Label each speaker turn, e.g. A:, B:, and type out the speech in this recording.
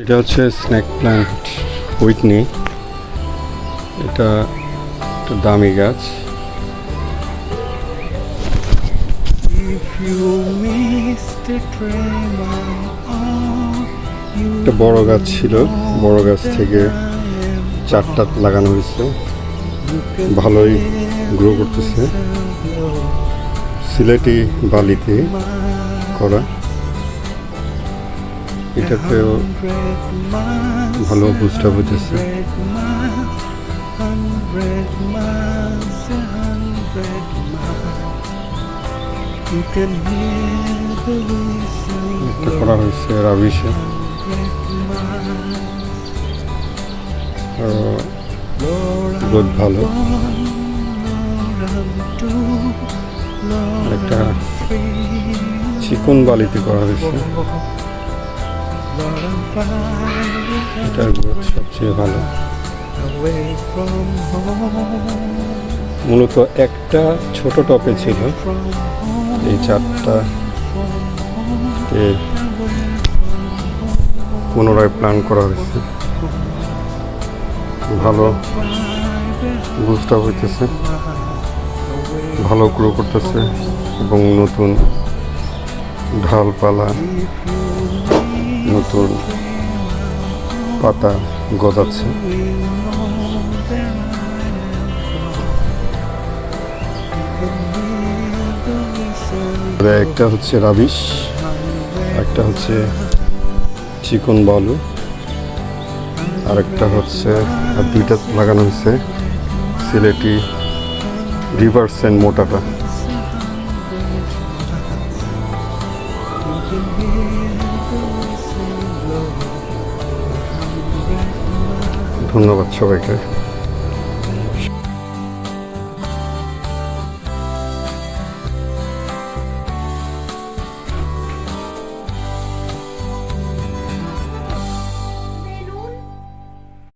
A: এটা হচ্ছে snake plant Whitney. এটা একটা দামি গাছ। একটা বড় গাছ ছিল, বড় গাছ থেকে চারটা লাগানো হয়েছে, ভালোই গ্রো করতেছে। সিলেটি বালিতে করা, এটাতেও ভালো বুস্ট আপ হইতেছে। এটা করা হয়েছে রাবিশে। গ্রোথ ভালো। একটা চিকন বালিতে করা হয়েছে, এটার গ্রোথ সবচেয়ে ভালো। মূলত একটা ছোট টপে ছিল, এই চারটা পুনরায় প্ল্যান করা হয়েছে। ভালো বুস্ট আপ হইতেছে, ভালো গ্রো করতেছে এবং নতুন ঢালপালা, নতুন পাতা গজাচ্ছে। একটা হচ্ছে রাবিশ, একটা হচ্ছে চিকন বালু, আর একটা হচ্ছে, আর দুইটা লাগানো হয়েছে সিলেটি রিভার্স এন্ড মোটাটা। ধন্যবাদ সবাইকে।